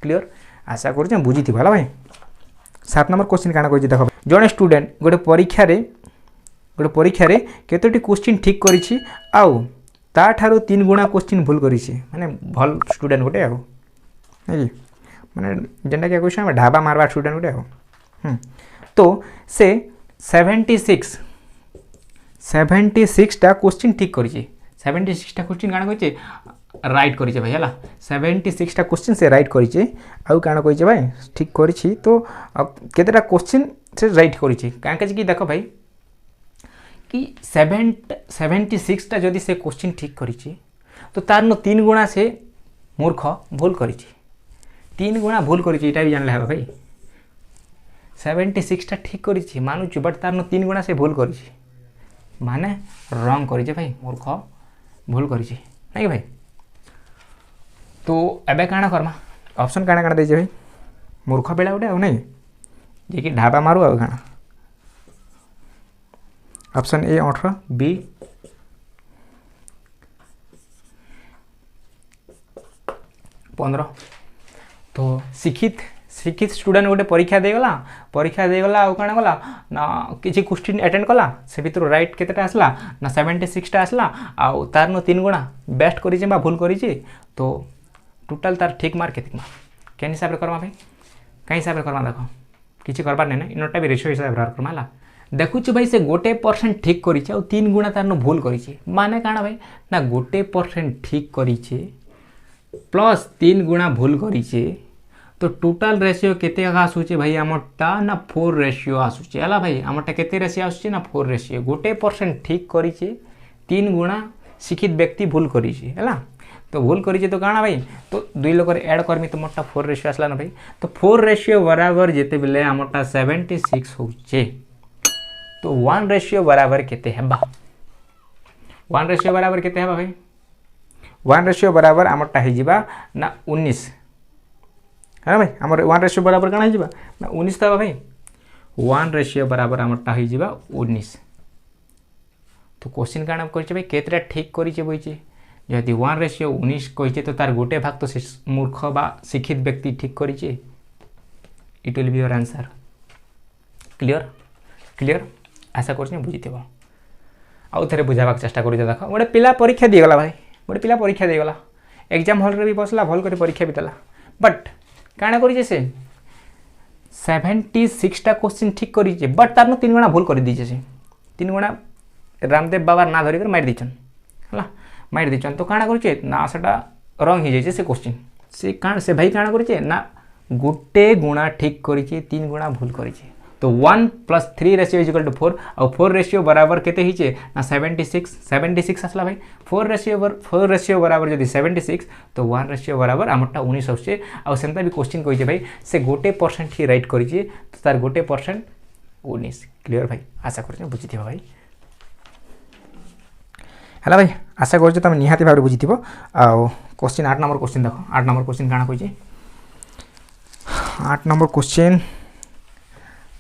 क्लियर आशा कर बुझी थी भाला भाई 7 नंबर क्वेश्चन काना कहि देखो जने स्टूडेंट गोटे परीक्षा रे केतोटी क्वेश्चन ठीक करिछि आउ ता ठारो 3 गुणा क्वेश्चन भूल करिछि माने भल स्टूडेंट गोटे आउ नै माने जेंडा के क्वेश्चन ढाबा मारवा स्टूडेंट गोटे आउ तो से 76 टा क्वेश्चन ठीक करिछि 76 टा क्वेश्चन काना कहिछि राइट करिछि भाई हला 76 टा क्वेश्चन से राइट करिछि आउ काना कहिछि भाई ठीक करिछि तो केतेटा क्वेश्चन से राइट करिछि काहे कि देखो भाई कि 76 टा जदि से क्वेश्चन ठीक करिछि तो तार न 3 गुणा से मूर्ख भूल करिछि 3 गुणा भूल करिछि एटा भी जानले है भाई 76 टा ठीक करिछि मानुछु बट तार न 3 गुणा से भूल करिछि माने रॉन्ग करिछि भाई मूर्ख भूल करिछि नै भाई तो एबे काना करमा ऑप्शन काना काना दैछे भाई मूर्ख बेला उडे आ नै जे कि ढाबा मारू आ काना ऑप्शन ए 18 बी 15 तो शिक्षित स्टूडेंट गोटे परीक्षा देगला आ काना गला ना किछि क्वेश्चन अटेंड कला से भितर राइट केतेटा आसला ना 76 टा आसला आ तार न 3 गुणा बेस्ट करिजे बा भूल करिजे तो टोटल तार ठीक मार्क केते मार्क केन हिसाब रे करबा भाई काई हिसाब रे करबा देखो किछि करबा नै ना इनोटा भी रेशियो हिसाब रे करबा ला देखुछु भाई से 1% ठीक करिছে और 3 गुणा तार न भूल करिছে माने काना भाई ना 1% ठीक करिছে प्लस 3 गुणा भूल करिছে तो टोटल रेशियो केते आसुचे भाई हमरटा ना 4 रेशियो आसुचे हला भाई हमरटा केते रेशियो आसुचे ना 4 रेशियो 1% ठीक करिছে 3 गुणा शिक्षित व्यक्ति भूल करिছে हला तो भूल करिছে तो काना भाई तो दुई लोकर ऐड करमी तो मोटा 4 रेशियो आसला ना भाई तो 4 रेशियो बराबर जेते बेले हमरटा 76 होचे तो 1 रेशियो बराबर केते हेबा 1 रेशियो बराबर केते हेबा भाई 1 रेशियो बराबर हमरटा हे जिबा ना 19 है ना भाई हमर 1 रेशियो बराबर काना हे जिबा ना 19 तबा भाई 1 रेशियो बराबर हमरटा हे जिबा 19 तो क्वेश्चन काना करछे भाई केतेटा ठीक करिছে बइছে यदि 1 रेशियो 19 कहिছে तो तार गोटे भाग तो मूर्ख बा शिक्षित व्यक्ति ठीक करिছে it will be your answer. Clear clear आशा कर बुझी आउ थे बुझाक चेष्टा कर देख गोटे पिला परीक्षा दीगला भाई गोटे पिला परीक्षा देगला एग्जाम हॉल रे भी बसला भल कर परीक्षा भी देला बट काଣା करिजे से 76टा क्वेश्चन ठीक करिजे बट तार 3 गुणा भूल कर दीजिए से 3 गुणा रामदेव बाबा ना धरिक मारि दीचन है मारि दीचन तो काଣା करिचे ना सेटा रंग हो जाइए से क्वेश्चन से काण से भाई काଣା करिचे ना गोटे गुणा ठीक करिचे 3 गुणा भूल करिचे तो 1 + 3 रेशियो इज इक्वल टू 4 और 4 रेशियो बराबर केते हिचे ना 76 आसला भाई 4 रेशियो बराबर जदि 76 तो 1 रेशियो बराबर आमटा 19 आछे आ सेंता भी क्वेश्चन कहिजे भाई से गोटे परसेंट ही राइट करिचे तो तार गोटे परसेंट 19। क्लियर भाई आशा करछे बुझिथिबा भाई हला भाई आशा करछे तुम निहाती भाबरे बुझिथिबो आ क्वेश्चन 8 नंबर क्वेश्चन देखो 8 नंबर क्वेश्चन काना कहिजे 8 नंबर क्वेश्चन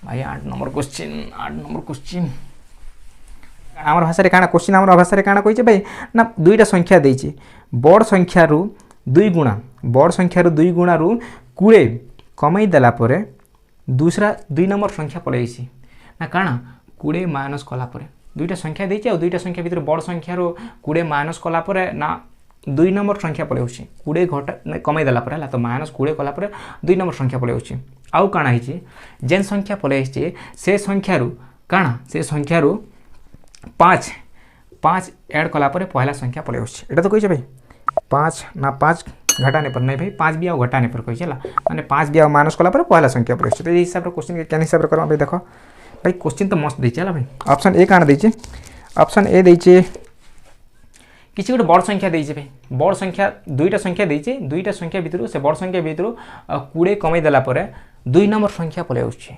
भाई 8 नंबर क्वेश्चन आमर भाषा रे काना क्वेश्चन आमर भाषा रे काना कहिजे भाई ना दुईटा संख्या देइचे बड़ संख्या रु 2 गुणा रु 20 कमाई देला परे दूसरा 2 नंबर संख्या पळेइछि ना काना 20 माइनस कला परे दुईटा संख्या देइचे और दुईटा संख्या भीतर बड़ संख्या रु 20 माइनस कला परे ना 2 नंबर संख्या पळेउछि 20 घटा कमाई देला परे तो माइनस 20 कला परे 2 नंबर संख्या पळेउछि आउ काना हिची जेन संख्या पळेइछि से संख्या रु काना से संख्या रु 5 ऐड कला परे पहला संख्या पळेउछि एटा तो कहिছে भाई 5 ना 5 घटाने पर नहीं भाई 5 भी आउ घटाने पर कहिছে माने 5 भी आउ माइनस कला परे पहला संख्या पळेउछि तो ए हिसाब रे क्वेश्चन के केन हिसाब रे करबा भाई देखो भाई क्वेश्चन तो मस्त दैছে भाई ऑप्शन ए काना दैছে ऑप्शन ए दैছে किसी गोटे बड़ संख्या देइछे भाई बड़ संख्या दुईटा संख्या देइछे दुईटा संख्या भितर से बड़ संख्या भितर 20 कमाई देला परे 2 नंबर संख्या पळे आउछे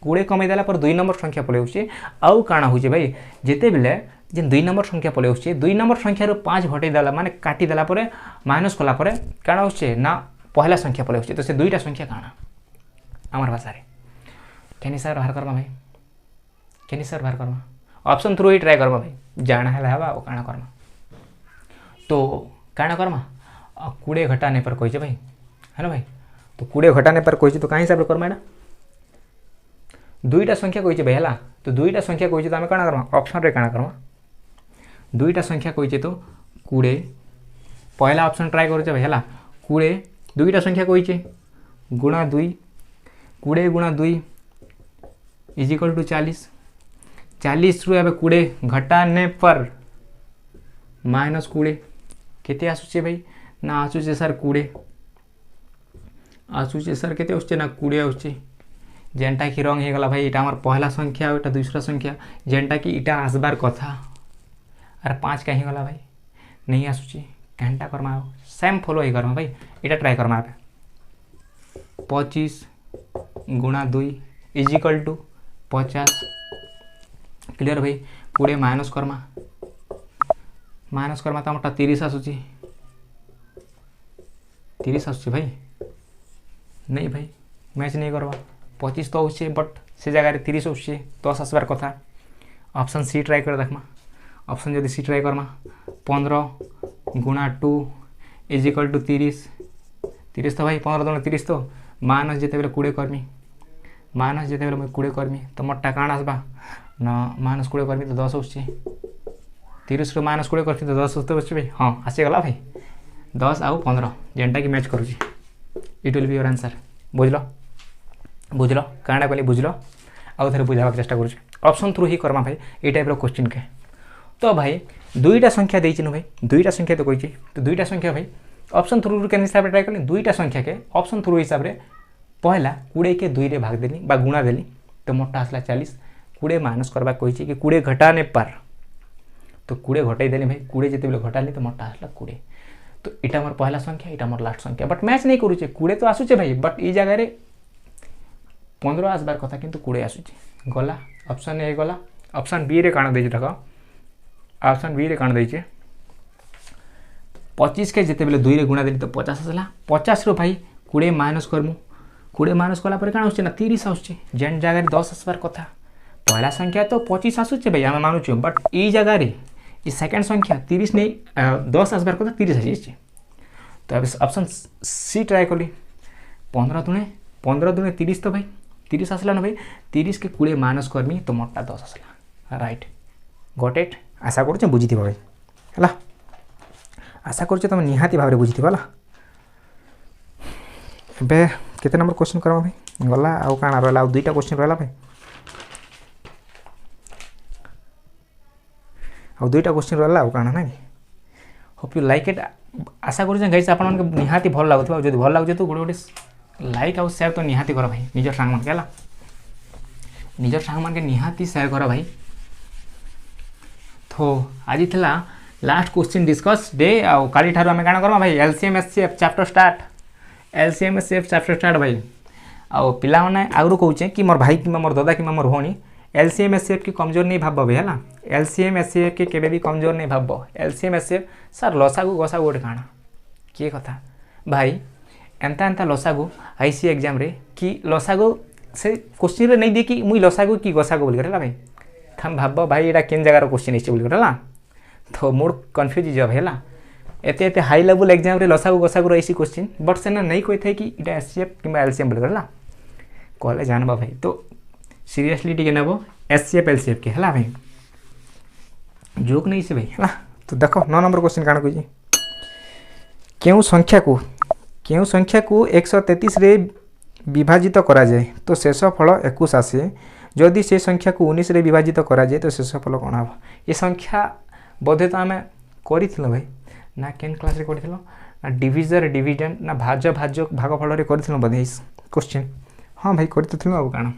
20 कमाई देला पर 2 नंबर संख्या पळे आउछे आउ काना होचे भाई जेते बेले जे 2 नंबर संख्या पळे आउछे 2 नंबर संख्या रो 5 घटे देला माने काटी देला परे माइनस कला परे काना होचे ना पहला संख्या पळे आउछे तो से दुईटा संख्या काना हमर भाषा रे केनी सर बाहर करबा भाई केनी सर बाहर करबा ऑप्शन थ्रू ही ट्राई करबा भाई जाना है हवा ओ काना करबा तो काना करमा 20 घटाने पर कहिছে भाई है ना भाई तो 20 घटाने पर कहिছে तो काहे हिसाब रे करमा एटा दुईटा संख्या कहिছে भाई हला तो दुईटा संख्या कहिছে तो हमें काना करमा ऑप्शन रे काना करमा दुईटा संख्या कहिছে तो 20 पहला ऑप्शन ट्राई करछे भाई हला 20 दुईटा संख्या कहिছে गुणा 2 20 गुणा 2 इज इक्वल टू 40 रु अब 20 घटाने पर माइनस 20 केते आसुचे भाई ना आसुचे सर 20 आसुचे सर केते आसुचे ना 20 आसुचे जेनटा की रंग हे गला भाई इटा हमर पहला संख्या और दूसरा संख्या जेनटा की इटा आसबार कथा अरे 5 कहीं गला भाई नहीं आसुचे घंटा करमा सेम फॉलो ही करमा भाई इटा ट्राई करमा 25 गुणा 2 इज इक्वल टू 50 क्लियर भाई 20 माइनस करमा तो हमटा 30 आसुची 30 आसुची भाई नहीं भाई मैच नहीं करवा 25 तो होचे बट से जगह रे 30 होचे 10 आसबार कथा ऑप्शन सी ट्राई कर देखमा ऑप्शन जदि सी ट्राई करमा 15 गुणा 2 इज इक्वल टू 30 तो भाई 15 दुणे 30 तो माइनस जेते बेले 20 करमी माइनस जेते बेले 20 करमी तो मोटा काण आसबा ना माइनस 20 करमी तो 10 होचे 30 रु माइनस 20 करती तो 10 होते बच्चे भाई हाँ आसीगला भाई 10 आउ 15 जेनटा की मैच करुँच it will be your answer बुझल काणा कहली बुझल आउ थे बुझाक चेष्टा करुँच ऑप्शन थ्रू ही करमा भाई ये टाइप क्वेश्चन के तो भाई दुईटा संख्या देइछि न भाई दुईटा संख्या तो कहिछि तो दुईटा संख्या भाई ऑप्शन थ्रू के हिसाब रे ट्राई करली दुईटा संख्या के ऑप्शन थ्रू हिसाब रे पहला 20 के 2 रे भाग देली बा गुणा देली तो मोटा आसला 40 20 माइनस करबा कहिछि कि 20 घटाने पर तो 20 घटाई देली भाई 20 जेते बेले घटाली तो मोटा आसला 20 तो इटा मोर पहला संख्या इटा मोर लास्ट संख्या बट मैच नहीं करूचे 20 तो आसुचे भाई बट ई जगह रे 15 आसबार कथा किंतु 20 आसुचे गला ऑप्शन ए गला ऑप्शन बी रे काण देछि देखो ऑप्शन बी रे काण देछि 25 के जेते बेले 2 रे गुणा देली तो 50 आसला 50 रो भाई 20 माइनस करमु 20 माइनस कला पर काण आसुचे ना 30 आसुचे जेन जगह रे 10 आसबार कथा पहला संख्या तो 25 आसुचे भाई हम मानुछु बट ई जगह रे ई सेकंड संख्या 30 नहीं 10 आसबार कथा 30 आसी तो अब ऑप्शन सी ट्राई कली 15 दुणे 15 दुने 30 तो भाई 30 आसला ना भाई 30 के 20 माइनस करमी तो मोटा 10 आसला राइट गॉट इट आशा करुचे बुझी भाई है आशा करुचे तुम निहाती भाव में बुझी है बे केते नंबर क्वेश्चन करवा भाई गला आउ काना रहला आउ दुईटा क्वेश्चन रहला भाई आउ दुईटा क्वेश्चन रहला आउ काना ना होप यू लाइक इट आशा करुचे गाइस आपन मन के निहाती भल लागुथबा जदि भल लागुचे तो गोटे गोटे लाइक आउ शेयर तो निहाती कर भाई निजर सांग मन के हला निजर सांग मन के निहाती शेयर कर भाई तो आज थिला लास्ट क्वेश्चन डिस्कस डे आउ काली ठारो हमें काना करबा भाई LCM HCF chapter start LCM HCF chapter start भाई आउ पिला माने आगरु कहूचे कि मोर भाई कि मोर दादा कि मोर भौणी एलसीएम एचसीएफ की कमजोर नहीं भाबबो भाई हला एलसीएम एचसीएफ के केबे भी कमजोर नहीं भाबबो एलसीएम एचसीएफ सर लसागु गसागु गोटे काना के कथा भाई एंता एंता लसागु आईसी एग्जाम रे कि लसागु से क्वेश्चन रे नहीं दे कि मुई लसागु कि गसागु बोल करला भाई थम भाबबो भाई एटा केन जगार क्वेश्चन इचे बोल करला तो मोर कंफ्यूज जब हैला एते एते हाई लेवल एग्जाम रे लसागु गसागु रही क्वेश्चन बट सेना नहीं कोई थे कि इटा एचसीएफ कि एलसीएम बोल करला कहले जानबा भाई तो सीरियसली टिके नेबो एचसीएफ एलसीएफ के हला भाई जोक नहीं से भाई हला तो देखो 9 नंबर क्वेश्चन काना कोजी केउ संख्या को 133 रे विभाजित करा जाए तो शेष फल 21 आसे जदि से संख्या को 19 रे विभाजित करा जाए तो शेष फल कोन हबो ये संख्या बोधे तो आम करिथिलो भाई ना केन क्लास रे करिथिलो ना डिविजन डिविजन ना भाज्य भाज्य भागफल रे करिथिलो बोधे क्वेश्चन हाँ भाई करिथिलो अब काना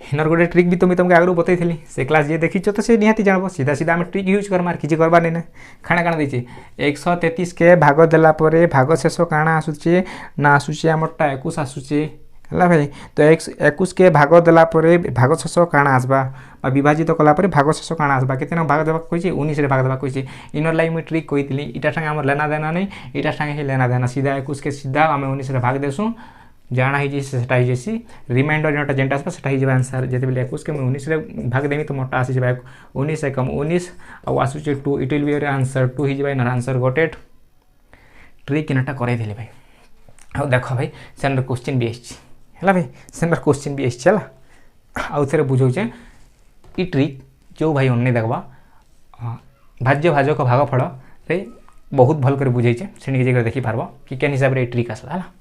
हिनर गोटे ट्रिक भी तो तुमको आगु बताई से क्लास जी देखी तो से निहाती जानब सीधा सीधा आम ट्रिक यूज करमा किसी करवा नहीं ना खाना काଣା देचे 133 के भाग देला परे भाग शेष काଣା आसुचे ना आसुचे आमरटा 21 आसुचे है भाई तो 21 के भाग देला परे भाग शेष काଣା आसबा विभाजित कला परे भाग शेष काଣା आसबा केते भाग देबा कहिचे 19 रे भाग देबा कहिचे इनर लाइन में ट्रिक कहितली इटा संगे हमर लेना देना नहीं इटा संगे ही लेना देना सीधा 21 के सीधा आम 19 रे भाग देसु जाना ही सेटा ही जैसी रिमाइंडर जोटा जेनटा आसपा सेटा ही आंसर जते बेले 21 के 19 रे भाग देमी तो मोटा आसी जबा 19 से कम 19 आ आसुचे 2 it will be your answer 2 ही जबा ना आंसर गॉट इट ट्रिक इनटा करै देले भाई आ देखो भाई सेंटर क्वेश्चन भी आछि हला भाई सेंटर क्वेश्चन भी आछि चला आ उथरे बुझौ छे ई ट्रिक जो भाई ओन्ने देखबा भाज्य भाजक भागफल रे बहुत भल कर बुझै छे सेनी जगह देखि पारबो कि केन हिसाब रे ट्रिक आसला हला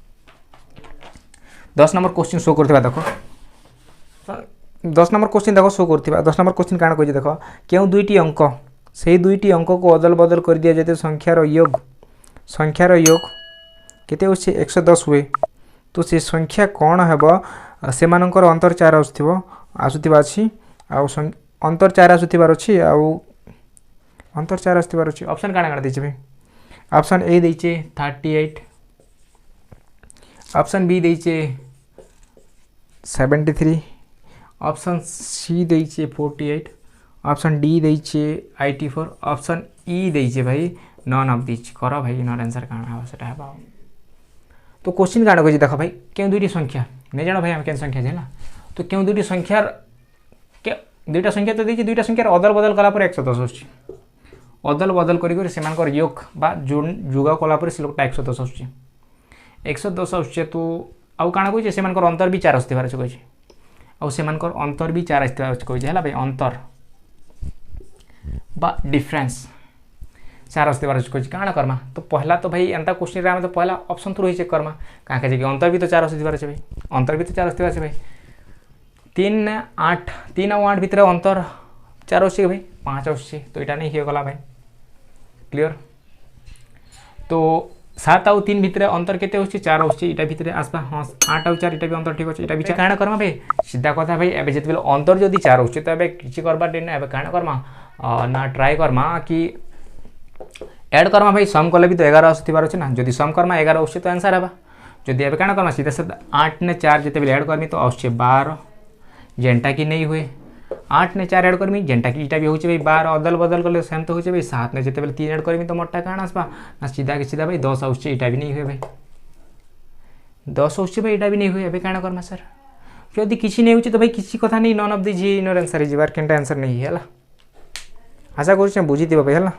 10 नंबर क्वेश्चन शो करथिबा देखो 10 नंबर क्वेश्चन देखो शो करथिबा 10 नंबर क्वेश्चन काना कहि देखो केउ दुईटी अंक सेही दुईटी अंक को अदल बदल कर दिया जाते संख्यार योग केते होछि 110 हुए तो से संख्या कोन हेबो से मानकर अंतर 4 आसुथिबा अछि आ अंतर 4 आसुथिबार अछि आ अंतर 4 आसुथिबार अछि ऑप्शन काना काना दैछि भाई ऑप्शन ए दैछि 38 ऑप्शन बी दैछि 73 ऑप्शन सी दैछि 48 ऑप्शन डी दैछि 84 ऑप्शन ई दैछि भाई नन ऑफ दिस करो भाई नॉट आंसर काना हो सेटा हेबा तो क्वेश्चन काना कहि देखो भाई केउ दुईटी संख्या नै जानो भाई हम केन संख्या जेला तो केउ दुईटी संख्या के दुईटा संख्या तो दैछि दुईटा संख्या अदल बदल कला पर 110 होछि अदल बदल करी सेमानकर योग बा जुगा कला पर से लोकटा 110 होछि 110 आसुचे तो आउ काना कहि से मानकर अंतर भी 4 आस्तिबार छै कहि आउ से मानकर अंतर भी 4 आस्तिबार छै कहि हला भाई अंतर बा डिफरेंस 4 आस्तिबार छै कहि काना करमा तो पहला तो भाई एंता क्वेश्चन रे हम तो पहला ऑप्शन थ्रू होई चेक करमा का के अंतर भी तो 4 आस्तिबार छै भाई अंतर भी तो 4 आस्तिबार छै भाई 3 और 8 भीतर अंतर 4 आछे भाई 5 आछे तो एटा नहीं हो गला भाई क्लियर तो 7 और 3 भितर अंतर केते होछि 4 होछि इटा भितर आसबा हां 8 और 4 इटा भी अंतर ठीक होछि इटा भी काना करमा भाई सीधा कथा भाई एबे जेते बेले अंतर जदी 4 होछि त एबे किछि करबा देना एबे काना करमा ना ट्राई करमा कि ऐड करमा भाई सम कले भी तो 11 आसथिबार अछि ना जदी सम करमा 11 होछि तो आंसर हेबा जदी एबे काना करमा सीधा सीधा 8 ने 4 जेते बेले ऐड करमी तो आछे 12 जेंटा की नहीं हुए 8 ने 4 ऐड करमी जेंटा की इटा भी होछि भाई 12 अदल बदल करले सेम तो होछि भाई 7 ने जेते बेले 3 ऐड करमी तो मोटा काना आसबा ना सीधा के सीधा भाई 10 आउछि इटा भी नहीं हुए भाई 10 आउछि भाई इटा भी नहीं हुए एबे काना करमा सर जदी किछि नहीं होछि तो भाई किछि कथा नहीं नन ऑफ द जी इनर आंसर इज बार केनटा आंसर नहीं हैला आशा करू छै बुझी दिबो भाई हैला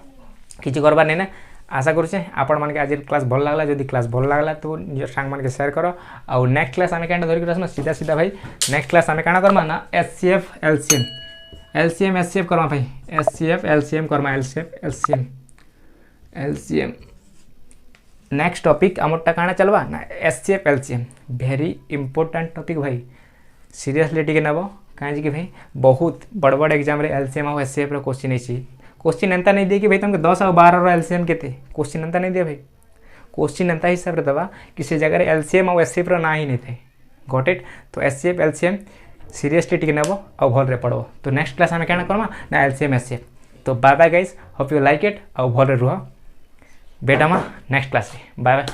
किछि करबा नै ना आशा करुचे आपण मानके आज क्लास भल लागला जदि क्लास भल लागला तो निज सांग मानके शेयर कर आउ नेक्स्ट क्लास आमे कांटा धरिक आसना सीधा सीधा भाई नेक्स्ट क्लास आमे काना करमा ना एचसीएफ एलसीएम एलसीएम एचसीएफ करमा भाई एचसीएफ एलसीएम करमा LCF LCM LCM next topic आमरटा काना चलवा ना HCF LCM very important topic भाई सीरियसली टिके नब कहीं कि भाई बहुत बड़ बड़ एग्जाम रे एलसीएम और एचसीएफ रो क्वेश्चन है क्वेश्चन एंता नहीं दिए कि भाई तुमको 10 और 12 रो एलसीएम केते क्वेश्चन एंता नहीं दिए भाई क्वेश्चन एंता हिसाब रे दबा किसी जगह रे एलसीएम और एचसीएफ रो ना ही नहीं थे गॉट इट। तो एचसीएफ एलसीएम सीरियसली टिके नब और भल रे पढ़ो। तो नेक्स्ट क्लास आमे काना करमा ना एलसीएम एचसीएफ। तो bye bye guys, hope you like it और भल रे रुह बेटा मा नेक्स्ट क्लास रे बाय बाय।